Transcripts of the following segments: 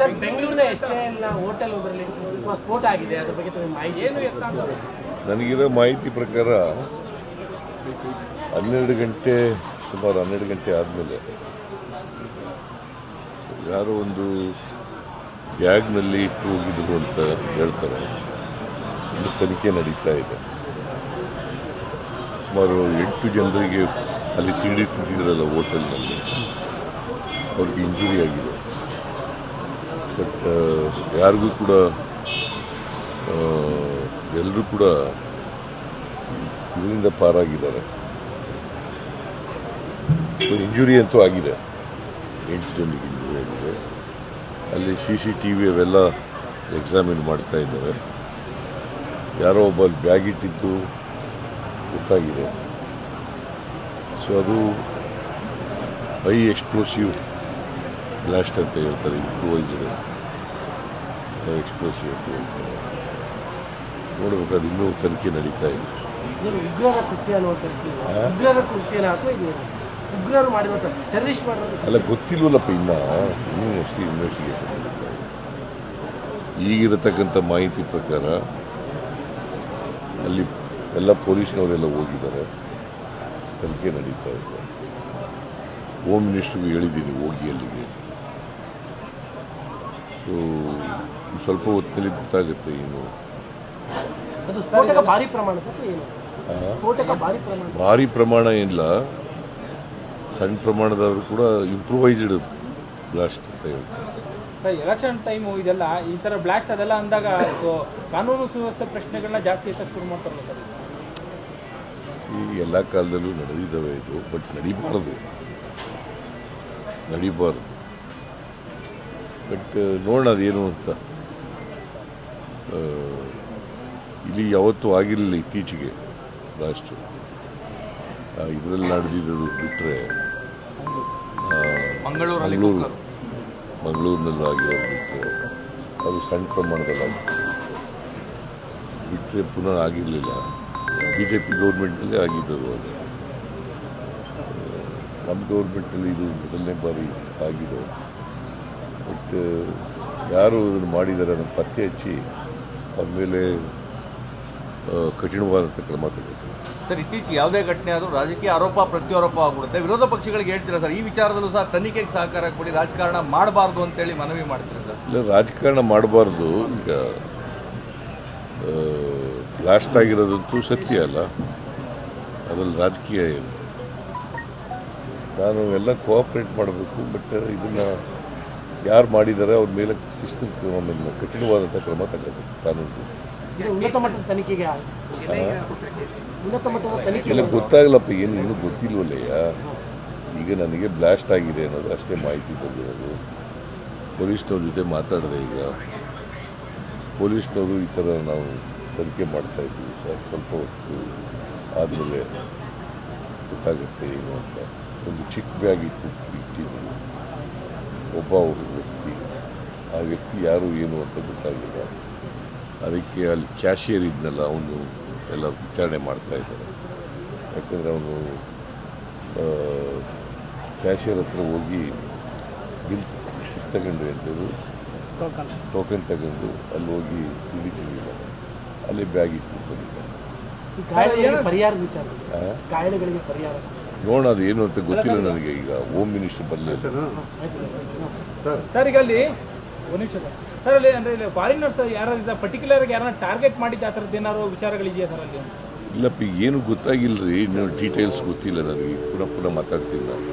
Sir, ಬೆಂಗಳೂರಿನ HAL hotel ಒಂದರಲ್ಲಿ ಸ್ಫೋಟ ಆಗಿದೆ, ಅದ್ರ ಬಗ್ಗೆ ತಮಗೆ ಮಾಹಿತಿ ಏನು? ನನಗಿರೋ ಮಾಹಿತಿ ಪ್ರಕಾರ 12 ಗಂಟೆ ಸುಮಾರು 12 ಗಂಟೆ ಆದಮೇಲೆ ಯಾರೋ ಒಂದು ಬ್ಯಾಗ್ನಲ್ಲಿ ಇಟ್ಟು ಹೋಗಿದ್ರು ಅಂತ ಹೇಳ್ತಾರೆ. ಇದು ತನಿಖೆ ನಡೀತಾ ಇದೆ. ಸುಮಾರು 8 ಜನರಿಗೆ ಅಲ್ಲಿ ತಿಂಡಿ ತಿಂತಿದ್ರಲ್ಲ ಹೋಟೆಲ್ನಲ್ಲಿ, ಅವ್ರಿಗೆ ಇಂಜುರಿ ಆಗಿದೆ. ಬಟ್ ಯಾರಿಗೂ ಕೂಡ ಎಲ್ಲರೂ ಕೂಡ ಇದರಿಂದ ಪಾರಾಗಿದ್ದಾರೆ. ಸೊ ಇಂಜುರಿ ಅಂತೂ ಆಗಿದೆ, 8 ಜನರಿಗೆ ಇಂಜುರಿ ಆಗಿದೆ. ಅಲ್ಲಿ CCTV ಅವೆಲ್ಲ ಎಕ್ಸಾಮಿನ್ ಮಾಡ್ತಾ ಇದ್ದಾರೆ. ಯಾರೋ ಒಬ್ಬ ಬ್ಯಾಗ್ ಇಟ್ಟಿದ್ದು ಗೊತ್ತಾಗಿದೆ. ಸೊ ಅದು ಹೈ ಎಕ್ಸ್ಪ್ಲೋಸಿವ್ ಬ್ಲಾಸ್ಟ್ ಅಂತ ಹೇಳ್ತಾರೆ, ಇಂಪ್ರೂವೈಸ್ಡ್ ಎಕ್ಸ್ಪ್ಲೋಸಿವ್ ಅಂತ ಹೇಳ್ತಾರೆ. ನೋಡಬೇಕು, ಅದು ಇನ್ನೂ ತನಿಖೆ ನಡೀತಾ ಇದೆ. ಉಗ್ರರ ಕೃತ್ಯ ಉಗ್ರರ ಕೃತ್ಯನ ಅಥವಾ ಉಗ್ರರು ಮಾಡಿರೋದು ಟೆರರಿಸ್ಟ್ ಮಾಡಿರೋದು ಅಲ್ಲ, ಗೊತ್ತಿಲ್ವಲ್ಲಪ್ಪ, ಇನ್ನೂ ಅಷ್ಟೇ ಇನ್ವೆಸ್ಟಿಗೇಷನ್ ನಡೀತಾ ಇದೆ. ಈಗಿರತಕ್ಕಂಥ ಮಾಹಿತಿ ಪ್ರಕಾರ ಅಲ್ಲಿ ಎಲ್ಲ ಪೊಲೀಸ್ನವರೆಲ್ಲ ಹೋಗಿದ್ದಾರೆ, ತನಿಖೆ ನಡೀತಾ ಇದೆ. ಹೋಮ್ ಮಿನಿಸ್ಟ್ರಿಗೂ ಹೇಳಿದ್ದೀನಿ ಹೋಗಿ ಅಲ್ಲಿಗೆ. ಸೊ ಸ್ವಲ್ಪ ಹೊತ್ತಿನಲ್ಲಿ ಗೊತ್ತಾಗುತ್ತೆ ಏನು. ಅದು ಸ್ಫೋಟಕ ಭಾರಿ ಪ್ರಮಾಣದ ಏನು? ಸ್ಫೋಟಕ ಭಾರಿ ಪ್ರಮಾಣ ಏನಿಲ್ಲ, ಸಣ್ಣ ಪ್ರಮಾಣದವರು ಕೂಡ ಇಂಪ್ರೂವೈಸ್ಡ್ ಬ್ಲಾಸ್ಟ್ ಅಂತ ಹೇಳ್ತಾರೆ. ಎಲೆಕ್ಷನ್ ಟೈಮು ಇದೆಲ್ಲ ಈ ಥರ ಬ್ಲಾಸ್ಟ್ ಅದೆಲ್ಲ ಅಂದಾಗ ಕಾನೂನು ಸುವ್ಯವಸ್ಥೆ ಪ್ರಶ್ನೆಗಳನ್ನ ಜಾಸ್ತಿ ಎತ್ತಕ್ಕೆ ಶುರು ಮಾಡ್ತಾರಲ್ಲ ಸರ್. ಎಲ್ಲ ಕಾಲದಲ್ಲೂ ನಡೆದಿದ್ದಾವೆ ಇದು, ಬಟ್ ನಡೀಬಾರ್ದು. ಬಟ್ ನೋಡೋಣ ಅದೇನು ಅಂತ. ಇಲ್ಲಿ ಯಾವತ್ತೂ ಆಗಿರಲಿಲ್ಲ ಇತ್ತೀಚೆಗೆ ಲಾಸ್ಟು. ಇದರಲ್ಲಿ ನಡೆದಿದ್ದು ಬಿಟ್ಟರೆ ಮಂಗಳೂರಿನಲ್ಲಿ ಆಗಿರೋದು ಬಿಟ್ಟರೆ ಅದು ಸಣ್ಣ ಪ್ರಮಾಣದಲ್ಲಿ ಬಿಟ್ಟರೆ ಪುನಃ ಆಗಿರಲಿಲ್ಲ. BJP ಗೌರ್ಮೆಂಟ್ನಲ್ಲೇ ಆಗಿದ್ದರು. ಅದು ನಮ್ಮ ಗೌರ್ಮೆಂಟಲ್ಲಿ ಇದು ಮೊದಲನೇ ಬಾರಿ ಆಗಿದೆ. ಬಟ್ ಯಾರು ಇದನ್ನು ಮಾಡಿದ್ದಾರೆ ಅದನ್ನು ಪತ್ತೆ ಹಚ್ಚಿ ಅವ್ರ ಮೇಲೆ ಕಠಿಣವಾದಂಥ ಕ್ರಮ ತಗೋತಾರೆ. ಸರ್, ಇತ್ತೀಚೆಗೆ ಯಾವುದೇ ಘಟನೆ ಆದರೂ ರಾಜಕೀಯ ಆರೋಪ ಪ್ರತ್ಯಾರೋಪ ಆಗ್ಬಿಡುತ್ತೆ. ವಿರೋಧ ಪಕ್ಷಗಳಿಗೆ ಹೇಳ್ತೀರಾ ಸರ್, ಈ ವಿಚಾರದಲ್ಲೂ ಸಹ ತನಿಖೆಗೆ ಸಹಕಾರ ಕೊಡಿ, ರಾಜಕಾರಣ ಮಾಡಬಾರ್ದು ಅಂತೇಳಿ ಮನವಿ ಮಾಡ್ತೀರಾ ಸರ್? ಇಲ್ಲ, ರಾಜಕಾರಣ ಮಾಡಬಾರ್ದು. ಈಗ ಬ್ಲಾಸ್ಟ್ ಆಗಿರೋದಂತೂ ಸತ್ಯ ಅಲ್ಲ, ಅದರಲ್ಲಿ ರಾಜಕೀಯ ಏನು. ನಾನು ಎಲ್ಲ ಕೋಆಪ್ರೇಟ್ ಮಾಡಬೇಕು. ಬಟ್ ಇದನ್ನು ಯಾರು ಮಾಡಿದ್ದಾರೆ ಅವ್ರ ಮೇಲೆ ಶಿಸ್ತು ಕ್ರಮ, ಕಠಿಣವಾದಂಥ ಕ್ರಮ ತಗೋಬೇಕು ಕಾನೂನು. ಉನ್ನತ ಮಟ್ಟದ ತನಿಖೆಗೆ ಇಲ್ಲ, ಗೊತ್ತಾಗಲಪ್ಪ, ಏನು ಇನ್ನೂ ಗೊತ್ತಿಲ್ವಲ್ಲಯ್ಯ. ಈಗ ನನಗೆ ಬ್ಲಾಸ್ಟ್ ಆಗಿದೆ ಅನ್ನೋದು ಅಷ್ಟೇ ಮಾಹಿತಿ ಬಂದಿರೋದು. ಪೊಲೀಸ್ನವ್ರ ಜೊತೆ ಮಾತಾಡಿದೆ. ಈಗ ಪೊಲೀಸ್ನವರು ಈ ಥರ ನಾವು ತನಿಖೆ ಮಾಡ್ತಾಯಿದ್ದೀವಿ ಸರ್, ಸ್ವಲ್ಪ ಹೊತ್ತು ಆದಮೇಲೆ ಗೊತ್ತಾಗುತ್ತೆ ಏನು ಅಂತ. ಒಂದು ಚಿಕ್ಕ ಬ್ಯಾಗ್ ಇಟ್ಟಿದ್ರು ಒಬ್ಬ ವ್ಯಕ್ತಿ. ಆ ವ್ಯಕ್ತಿ ಯಾರು ಏನು ಅಂತ ಗೊತ್ತಾಗಿಲ್ಲ. ಅದಕ್ಕೆ ಅಲ್ಲಿ ಕ್ಯಾಶಿಯರ್ ಇದ್ನಲ್ಲ, ಅವನು ಎಲ್ಲ ವಿಚಾರಣೆ ಮಾಡ್ತಾಯಿದ್ದಾರೆ. ಯಾಕಂದರೆ ಅವನು ಕ್ಯಾಶಿಯರ್ ಹತ್ರ ಹೋಗಿ ಬಿಲ್ ತಗೊಂಡ್ರೆ ಅಂತೇಳಿ ಟೋಕನ್ ತಗೊಂಡು ಅಲ್ಲಿ ಹೋಗಿ ತಿಂದಿಲ್ಲ, ಅಲ್ಲಿ ಬ್ಯಾಗ್ ಇಟ್ಟು ಬಂದಿದ್ದಾರೆ. ನೋಡೋಣ ಅದು ಏನು ಅಂತ ಗೊತ್ತಿಲ್ಲ ನನಗೆ. ಈಗ ಹೋಮ್ ಮಿನಿಸ್ಟರ್ ಬರಲಿಲ್ಲ ಸರ್. ಈಗ ಅಲ್ಲಿ ಒಂದು ನಿಮಿಷ ಸರ್, ಅಲ್ಲಿ ಅಂದರೆ ಇಲ್ಲಿ ಫಾರಿನರ್ಸ್ ಯಾರು ಪರ್ಟಿಕ್ಯುಲರ್ ಯಾರನ್ನ ಟಾರ್ಗೆಟ್ ಮಾಡಿದ್ದು ಆ ಥರದ್ದು ಏನಾದ್ರು ವಿಚಾರಗಳಿದೆಯಾ ಸರ್ ಅಲ್ಲಿ? ಇಲ್ಲಪ್ಪ, ಏನು ಗೊತ್ತಾಗಿಲ್ಲ ರೀ, ಇನ್ನೂ ಡೀಟೇಲ್ಸ್ ಗೊತ್ತಿಲ್ಲ ನನಗೆ. ಪುನಃ ಮಾತಾಡ್ತೀನಿ ನಾನು.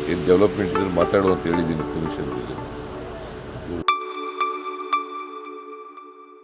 ಏನು ಡೆವಲಪ್ಮೆಂಟ್ ಇದ್ರೆ ಮಾತಾಡುವಂತ ಹೇಳಿದ್ದೀನಿ ಕಮಿಷನ್ಗೆ.